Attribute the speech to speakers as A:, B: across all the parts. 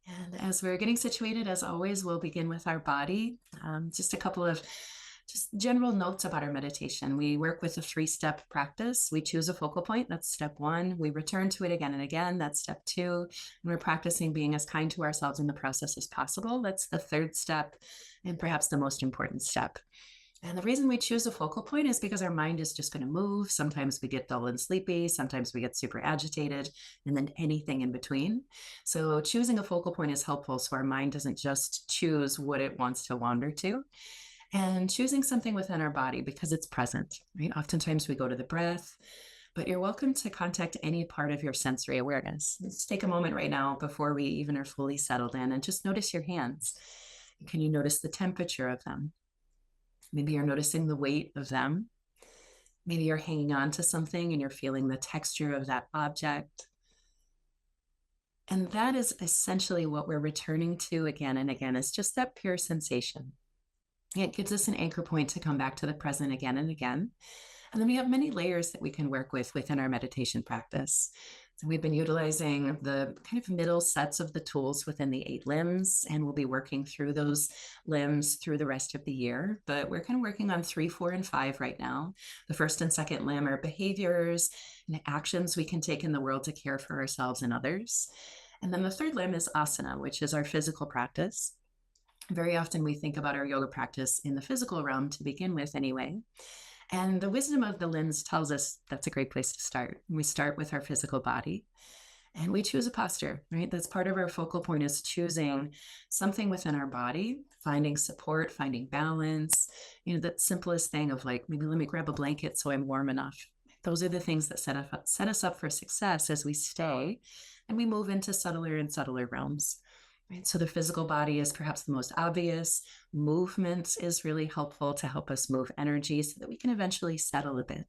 A: And as we're getting situated, as always, we'll begin with our body. Just a couple of just general notes about our meditation. We work with a 3-step practice. We choose a focal point. That's step 1. We return to it again and again. That's step 2. And we're practicing being as kind to ourselves in the process as possible. That's the 3rd step, and perhaps the most important step. And the reason we choose a focal point is because our mind is just going to move. Sometimes we get dull and sleepy. Sometimes we get super agitated, and then anything in between. So choosing a focal point is helpful so our mind doesn't just choose what it wants to wander to. And choosing something within our body because it's present, right? Oftentimes we go to the breath, but you're welcome to contact any part of your sensory awareness. Let's take a moment right now before we even are fully settled in and just notice your hands. Can you notice the temperature of them? Maybe you're noticing the weight of them. Maybe you're hanging on to something and you're feeling the texture of that object. And that is essentially what we're returning to again and again. It's just that pure sensation. It gives us an anchor point to come back to the present again and again. And then we have many layers that we can work with within our meditation practice. So we've been utilizing the kind of middle sets of the tools within the 8 limbs, and we'll be working through those limbs through the rest of the year. But we're kind of working on 3, 4, and 5 right now. The first and second limb are behaviors and actions we can take in the world to care for ourselves and others. And then the third limb is asana, which is our physical practice. Very often we think about our yoga practice in the physical realm to begin with anyway. And the wisdom of the limbs tells us that's a great place to start. We start with our physical body and we choose a posture, right? That's part of our focal point, is choosing something within our body, finding support, finding balance, that simplest thing of like, maybe let me grab a blanket so I'm warm enough. Those are the things that set us up for success as we stay and we move into subtler and subtler realms. Right? So the physical body is perhaps the most obvious. Movement is really helpful to help us move energy so that we can eventually settle a bit.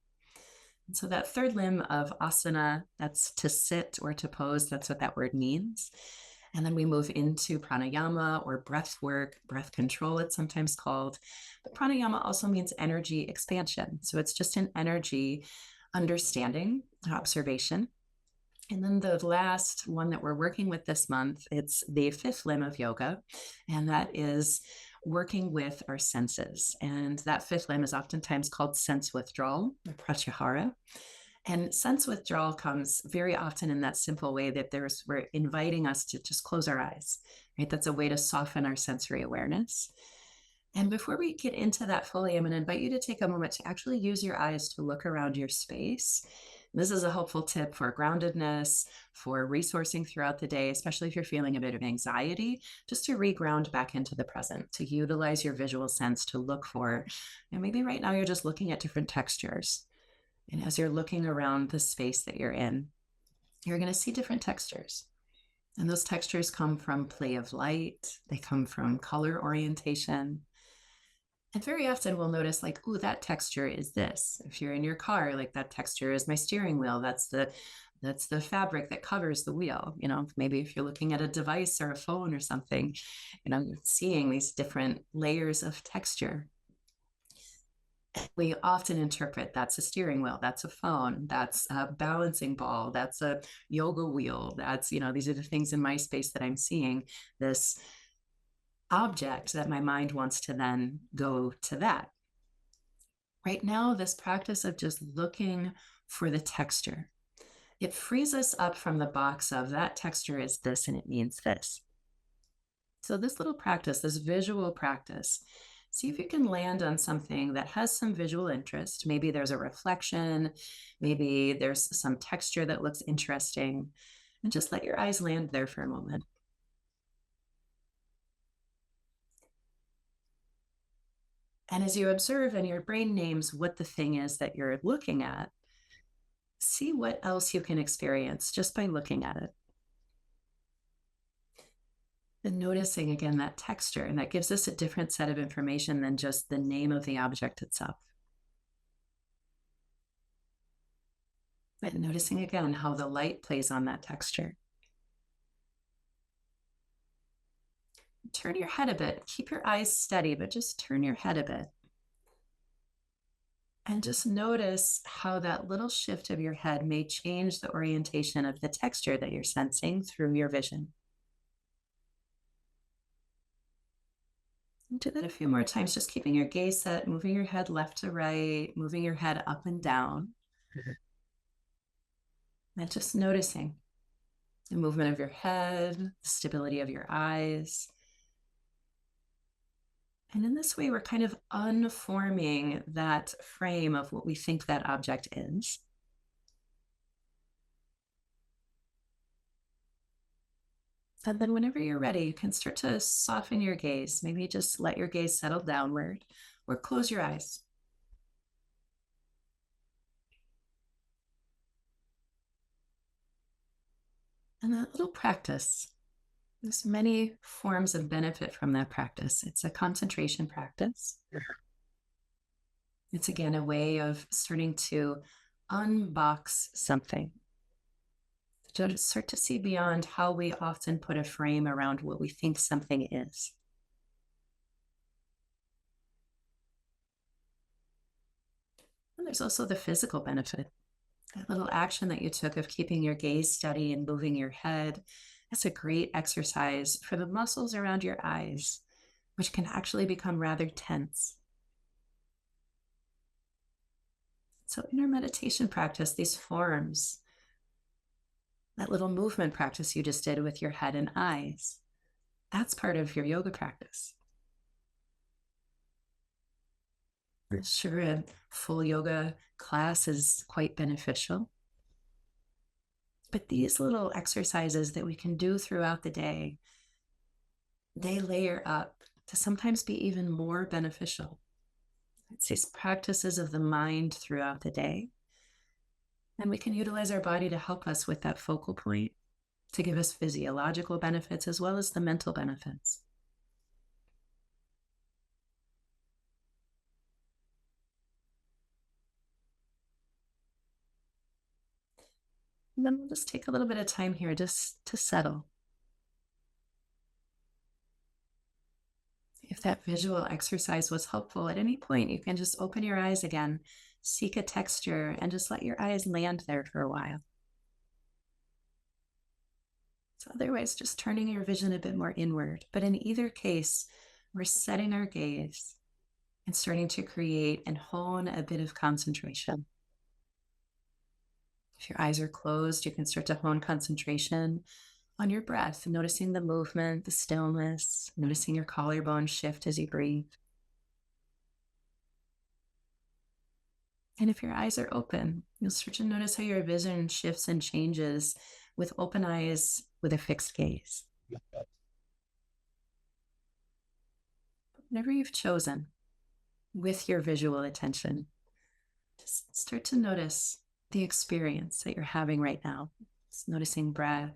A: And so that third limb of asana, that's to sit or to pose. That's what that word means. And then we move into pranayama, or breath work, breath control, it's sometimes called. But pranayama also means energy expansion. So it's just an energy understanding, observation. And then the last one that we're working with this month, it's the 5th limb of yoga, and that is working with our senses. And that 5th limb is oftentimes called sense withdrawal, or pratyahara. And sense withdrawal comes very often in that simple way that we're inviting us to just close our eyes, right? That's a way to soften our sensory awareness. And before we get into that fully, I'm going to invite you to take a moment to actually use your eyes to look around your space. This is a helpful tip for groundedness, for resourcing throughout the day, especially if you're feeling a bit of anxiety, just to reground back into the present, to utilize your visual sense to look for, maybe right now you're just looking at different textures. And as you're looking around the space that you're in, you're going to see different textures. And those textures come from play of light. They come from color orientation. And very often we'll notice like, ooh, that texture is this. If you're in your car, like that texture is my steering wheel. That's the fabric that covers the wheel. Maybe if you're looking at a device or a phone or something, you're seeing these different layers of texture. We often interpret that's a steering wheel, that's a phone, that's a balancing ball, that's a yoga wheel. That's, these are the things in my space that I'm seeing, this object that my mind wants to then go to that. Right now, this practice of just looking for the texture, it frees us up from the box of that texture is this and it means this. So this little practice, this visual practice, see if you can land on something that has some visual interest. Maybe there's a reflection, maybe there's some texture that looks interesting, and just let your eyes land there for a moment. And as you observe and your brain names what the thing is that you're looking at, see what else you can experience just by looking at it. And noticing again that texture, and that gives us a different set of information than just the name of the object itself. But noticing again how the light plays on that texture. Turn your head a bit. Keep your eyes steady, but just turn your head a bit. And just notice how that little shift of your head may change the orientation of the texture that you're sensing through your vision. Do that a few more times, just keeping your gaze set, moving your head left to right, moving your head up and down, and just noticing the movement of your head, the stability of your eyes. And in this way, we're kind of unforming that frame of what we think that object is. And then whenever you're ready, you can start to soften your gaze. Maybe just let your gaze settle downward or close your eyes. And that little practice, there's many forms of benefit from that practice. It's a concentration practice. It's again a way of starting to unbox something, to start to see beyond how we often put a frame around what we think something is. And there's also the physical benefit. That little action that you took of keeping your gaze steady and moving your head, that's a great exercise for the muscles around your eyes, which can actually become rather tense. So in our meditation practice, these forms, that little movement practice you just did with your head and eyes, that's part of your yoga practice. Sure, a full yoga class is quite beneficial. But these little exercises that we can do throughout the day, they layer up to sometimes be even more beneficial. It's these practices of the mind throughout the day. And we can utilize our body to help us with that focal point, to give us physiological benefits as well as the mental benefits. And then we'll just take a little bit of time here just to settle. If that visual exercise was helpful at any point, you can just open your eyes again, seek a texture, and just let your eyes land there for a while. So otherwise, just turning your vision a bit more inward. But in either case, we're setting our gaze and starting to create and hone a bit of concentration. If your eyes are closed, you can start to hone concentration on your breath, noticing the movement, the stillness, noticing your collarbone shift as you breathe. And if your eyes are open, you'll start to notice how your vision shifts and changes with open eyes, with a fixed gaze. Whatever you've chosen with your visual attention, just start to notice the experience that you're having right now. Just noticing breath.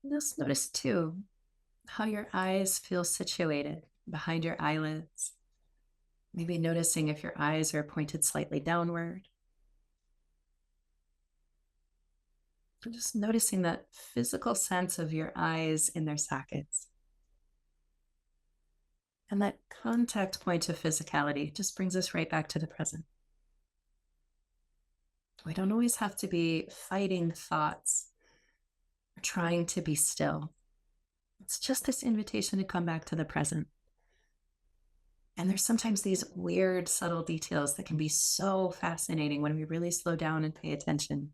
A: Just notice too how your eyes feel situated behind your eyelids. Maybe noticing if your eyes are pointed slightly downward. Just noticing that physical sense of your eyes in their sockets. And that contact point of physicality just brings us right back to the present. We don't always have to be fighting thoughts or trying to be still. It's just this invitation to come back to the present. And there's sometimes these weird, subtle details that can be so fascinating when we really slow down and pay attention.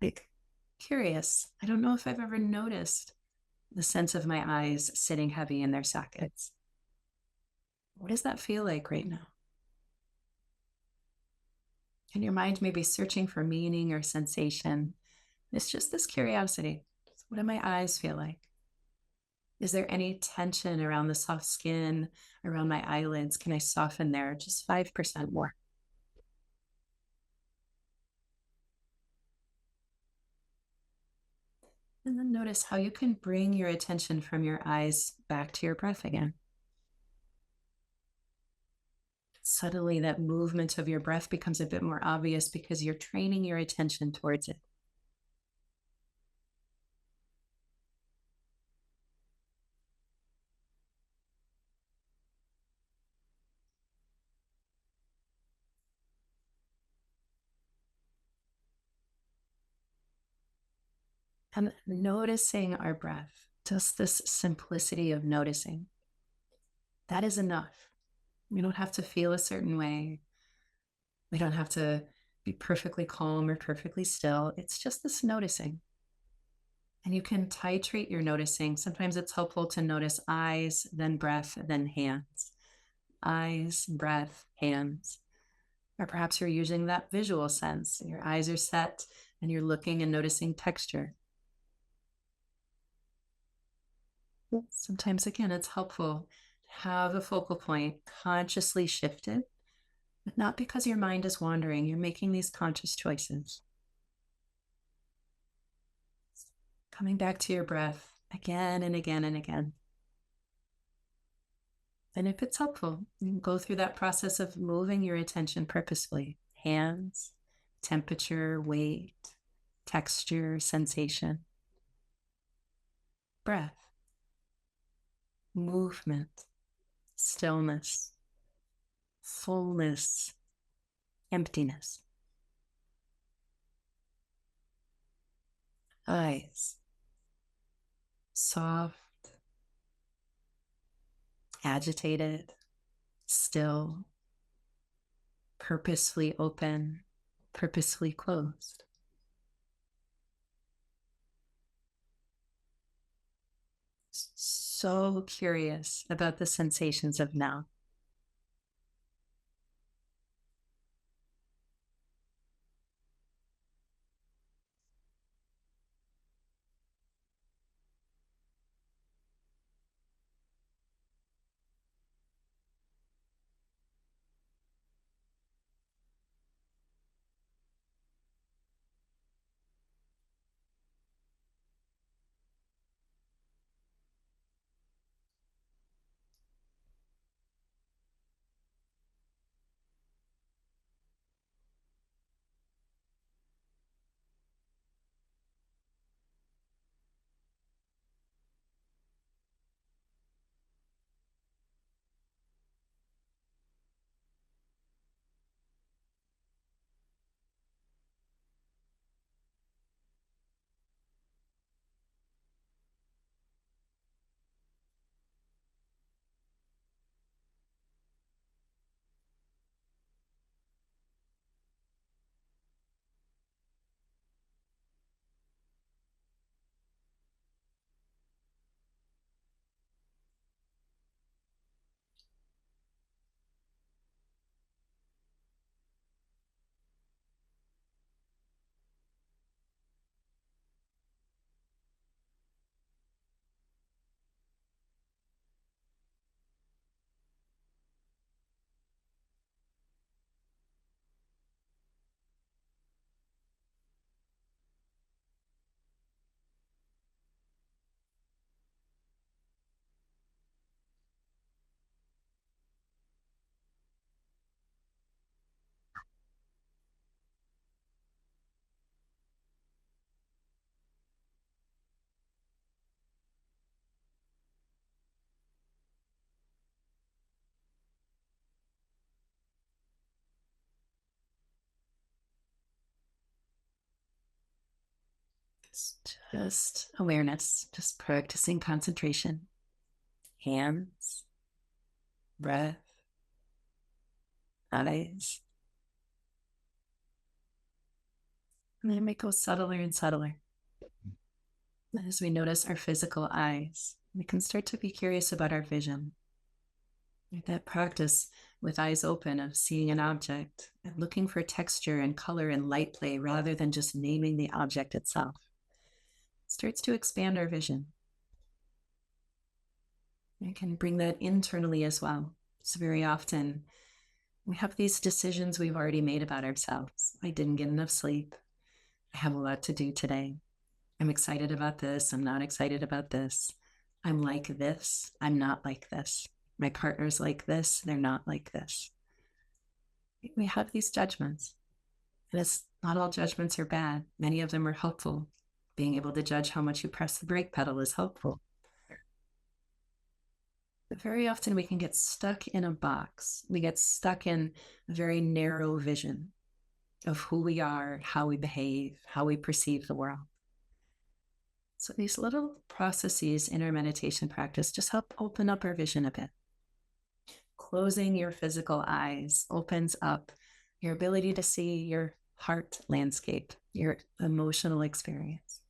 A: Like, curious, I don't know if I've ever noticed the sense of my eyes sitting heavy in their sockets. What does that feel like right now? And your mind may be searching for meaning or sensation. It's just this curiosity. What do my eyes feel like? Is there any tension around the soft skin, around my eyelids? Can I soften there just 5% more? And then notice how you can bring your attention from your eyes back to your breath again. Suddenly, that movement of your breath becomes a bit more obvious because you're training your attention towards it. And noticing our breath, just this simplicity of noticing, that is enough. We don't have to feel a certain way. We don't have to be perfectly calm or perfectly still. It's just this noticing. And you can titrate your noticing. Sometimes it's helpful to notice eyes, then breath, then hands. Eyes, breath, hands. Or perhaps you're using that visual sense. Your eyes are set and you're looking and noticing texture. Sometimes, again, it's helpful to have a focal point consciously shifted, but not because your mind is wandering. You're making these conscious choices. Coming back to your breath again and again and again. And if it's helpful, you can go through that process of moving your attention purposefully. Hands, temperature, weight, texture, sensation, breath, movement, stillness, fullness, emptiness. Eyes, soft, agitated, still, purposefully open, purposefully closed. So curious about the sensations of now. It's just awareness, just practicing concentration. Hands, breath, eyes. And then we go subtler and subtler. As we notice our physical eyes, we can start to be curious about our vision. That practice with eyes open of seeing an object and looking for texture and color and light play rather than just naming the object itself starts to expand our vision. We can bring that internally as well. So very often we have these decisions we've already made about ourselves. I didn't get enough sleep. I have a lot to do today. I'm excited about this. I'm not excited about this. I'm like this. I'm not like this. My partner's like this. They're not like this. We have these judgments. And it's not all judgments are bad. Many of them are helpful. Being able to judge how much you press the brake pedal is helpful. But very often we can get stuck in a box. We get stuck in a very narrow vision of who we are, how we behave, how we perceive the world. So these little processes in our meditation practice just help open up our vision a bit. Closing your physical eyes opens up your ability to see your heart landscape, your emotional experience.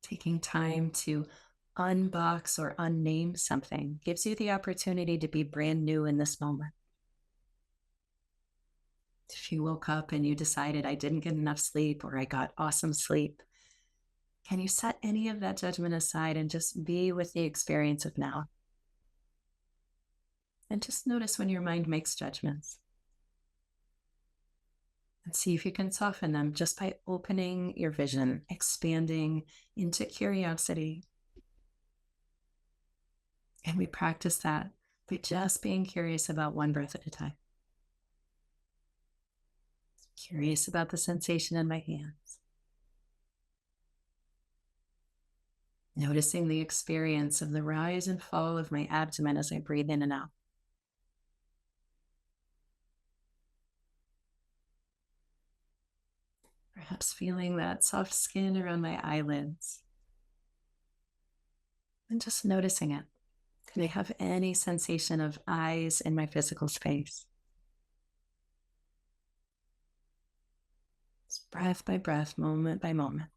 A: Taking time to unbox or unname something gives you the opportunity to be brand new in this moment. If you woke up and you decided I didn't get enough sleep or I got awesome sleep, can you set any of that judgment aside and just be with the experience of now? And just notice when your mind makes judgments. And see if you can soften them just by opening your vision, expanding into curiosity. And we practice that by just being curious about one breath at a time. Curious about the sensation in my hands. Noticing the experience of the rise and fall of my abdomen as I breathe in and out. Perhaps feeling that soft skin around my eyelids. And just noticing it. Can I have any sensation of eyes in my physical space? Just breath by breath, moment by moment.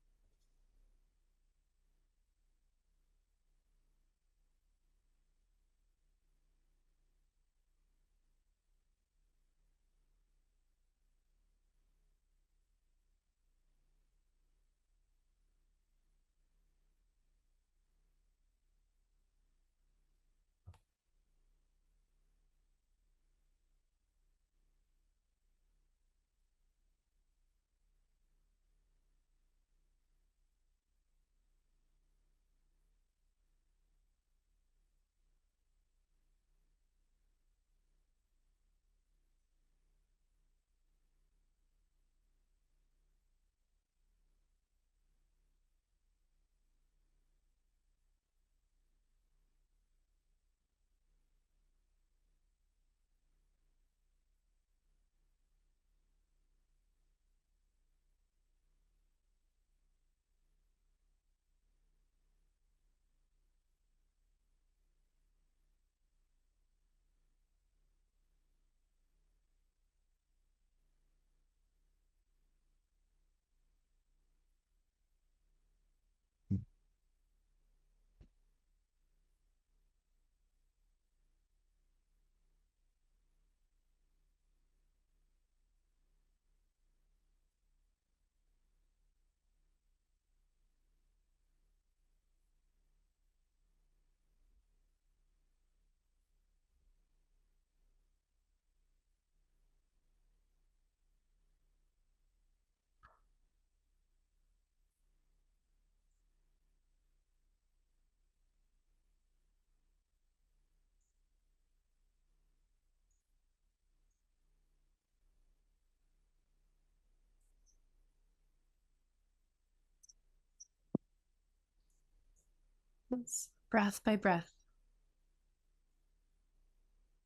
A: Breath by breath.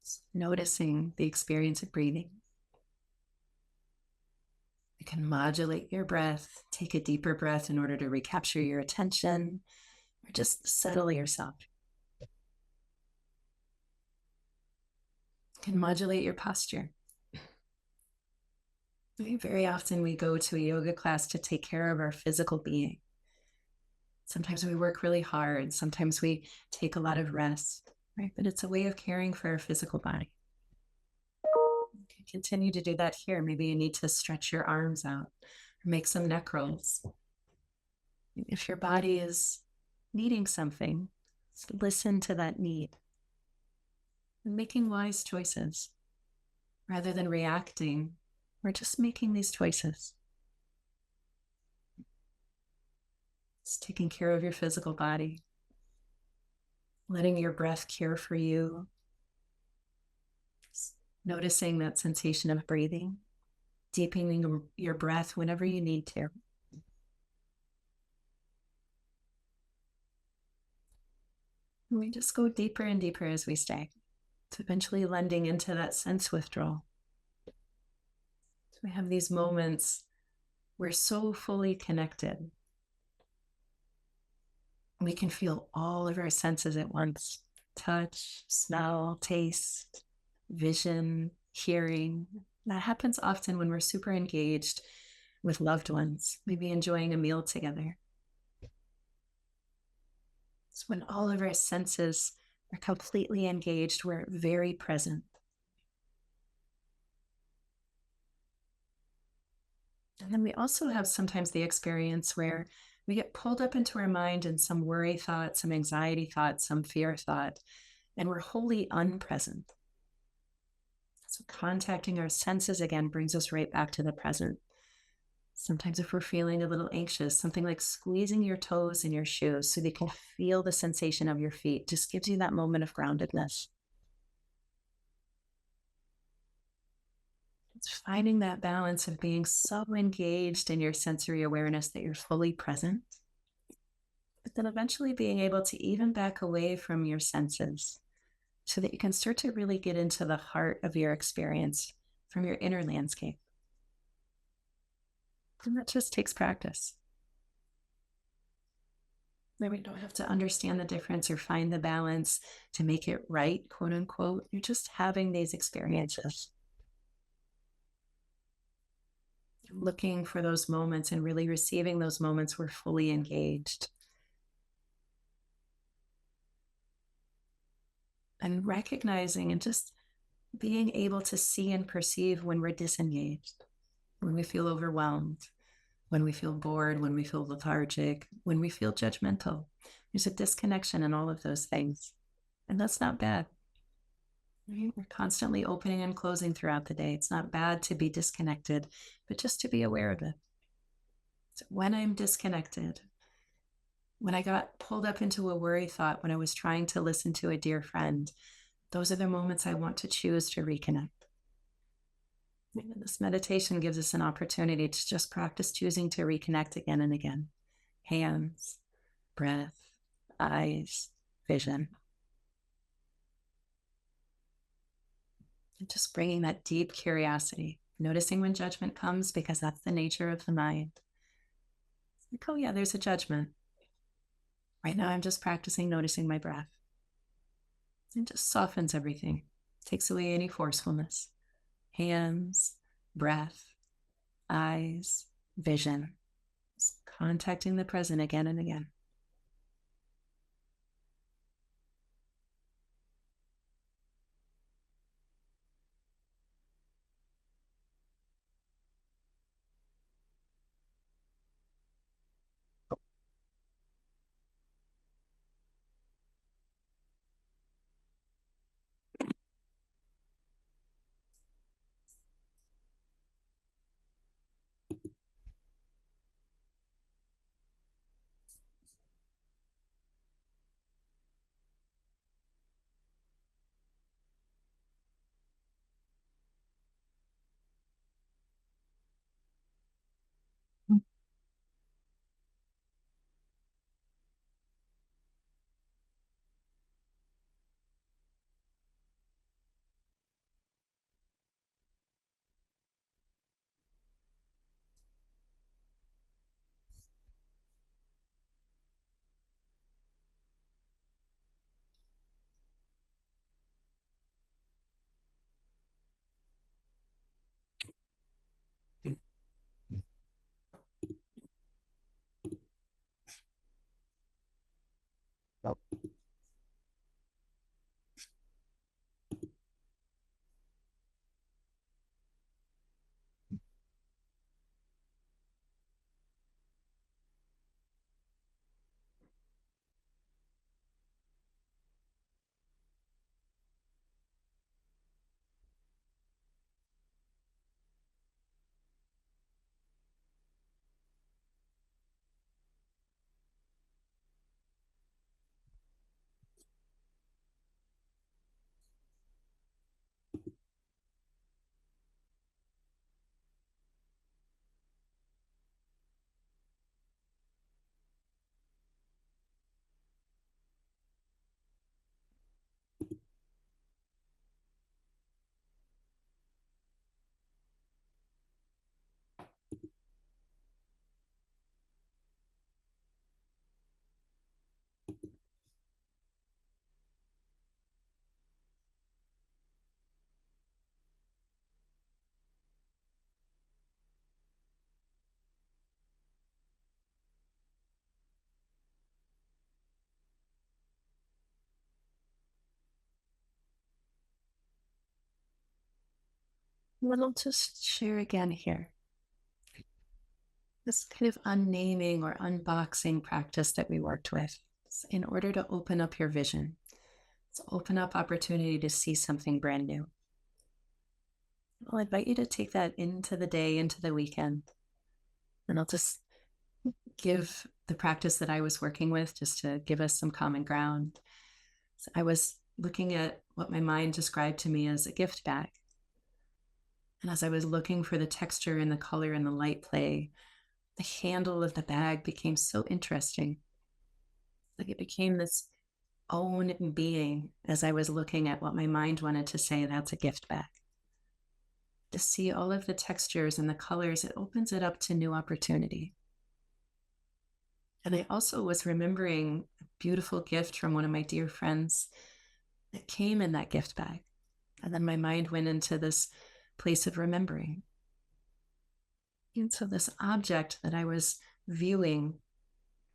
A: Just noticing the experience of breathing. You can modulate your breath, take a deeper breath in order to recapture your attention, or just settle yourself. can modulate your posture. Very often we go to a yoga class to take care of our physical being. Sometimes we work really hard. Sometimes we take a lot of rest, right? But it's a way of caring for our physical body. You can continue to do that here. Maybe you need to stretch your arms out or make some neck rolls. If your body is needing something, listen to that need. And making wise choices rather than reacting. We're just making these choices. It's taking care of your physical body, letting your breath care for you, just noticing that sensation of breathing, deepening your breath whenever you need to. And we just go deeper and deeper as we stay, to eventually lending into that sense withdrawal. So we have these moments we're so fully connected. We can feel all of our senses at once: touch, smell, taste, vision, hearing. That happens often when we're super engaged with loved ones, maybe enjoying a meal together. It's when all of our senses are completely engaged, we're very present. And then we also have sometimes the experience where we get pulled up into our mind in some worry thought, some anxiety thought, some fear thought, and we're wholly unpresent. So contacting our senses again brings us right back to the present. Sometimes if we're feeling a little anxious, something like squeezing your toes in your shoes so they can feel the sensation of your feet just gives you that moment of groundedness. It's finding that balance of being so engaged in your sensory awareness that you're fully present, but then eventually being able to even back away from your senses so that you can start to really get into the heart of your experience from your inner landscape. And that just takes practice. We don't have to understand the difference or find the balance to make it right, quote unquote. You're just having these experiences, looking for those moments and really receiving those moments we're fully engaged. And recognizing and just being able to see and perceive when we're disengaged, when we feel overwhelmed, when we feel bored, when we feel lethargic, when we feel judgmental. There's a disconnection in all of those things. And that's not bad. Right? We're constantly opening and closing throughout the day. It's not bad to be disconnected, but just to be aware of it. So when I'm disconnected, when I got pulled up into a worry thought, when I was trying to listen to a dear friend, those are the moments I want to choose to reconnect. And this meditation gives us an opportunity to just practice choosing to reconnect again and again. Hands, breath, eyes, vision. And just bringing that deep curiosity, noticing when judgment comes, because that's the nature of the mind. It's like, oh yeah, there's a judgment. Right now I'm just practicing noticing my breath. It just softens everything, takes away any forcefulness. Hands, breath, eyes, vision. Just contacting the present again and again. And I'll just share again here. This kind of unnaming or unboxing practice that we worked with in order to open up your vision, to open up opportunity to see something brand new. I'll invite you to take that into the day, into the weekend. And I'll just give the practice that I was working with just to give us some common ground. So I was looking at what my mind described to me as a gift bag. And as I was looking for the texture and the color and the light play, the handle of the bag became so interesting. Like it became this own being as I was looking at what my mind wanted to say that's a gift bag. To see all of the textures and the colors, it opens it up to new opportunity. And I also was remembering a beautiful gift from one of my dear friends that came in that gift bag. And then my mind went into this place of remembering. And so this object that I was viewing,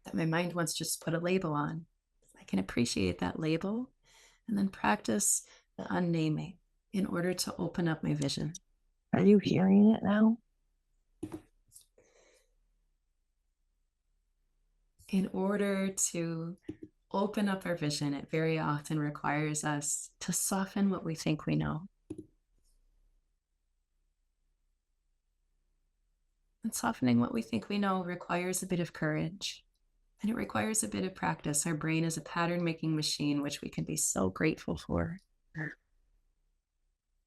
A: that my mind wants to just put a label on, I can appreciate that label and then practice the unnaming in order to open up my vision.
B: Are you hearing it now?
A: In order to open up our vision, it very often requires us to soften what we think we know. And softening what we think we know requires a bit of courage, and it requires a bit of practice. Our brain is a pattern making machine, which we can be so grateful for.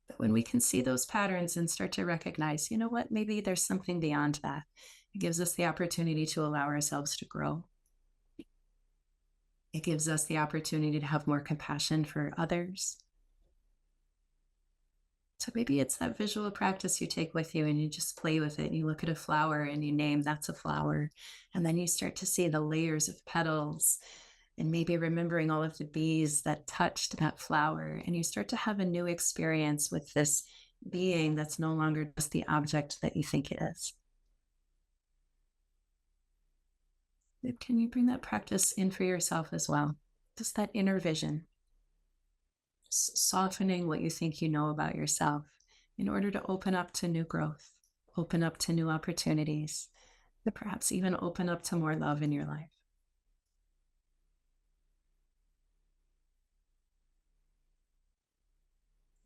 A: But when we can see those patterns and start to recognize, you know what, maybe there's something beyond that, it gives us the opportunity to allow ourselves to grow. It gives us the opportunity to have more compassion for others. So maybe it's that visual practice you take with you and you just play with it. You look at a flower and you name that's a flower. And then you start to see the layers of petals and maybe remembering all of the bees that touched that flower. And you start to have a new experience with this being that's no longer just the object that you think it is. Can you bring that practice in for yourself as well? Just that inner vision, softening what you think you know about yourself in order to open up to new growth, open up to new opportunities, to perhaps even open up to more love in your life.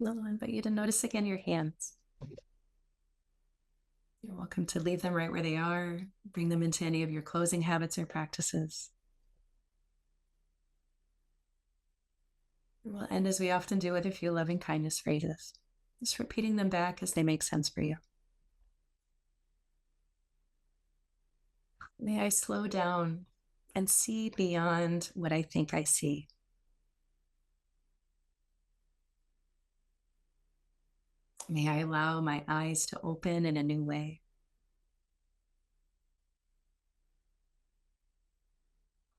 A: I'll invite you to notice again your hands. You're welcome to leave them right where they are, bring them into any of your closing habits or practices. We'll end as we often do with a few loving kindness phrases, just repeating them back as they make sense for you. May I slow down and see beyond what I think I see. May I allow my eyes to open in a new way.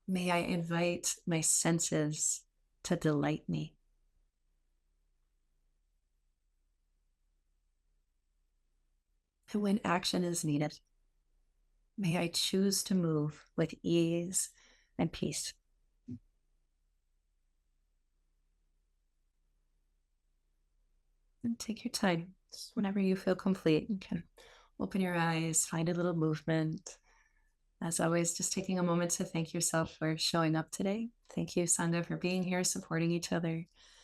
A: May I invite my senses to delight me. And when action is needed, may I choose to move with ease and peace. And take your time. Whenever you feel complete, you can open your eyes, find a little movement. As always, just taking a moment to thank yourself for showing up today. Thank you, Sangha, for being here, supporting each other.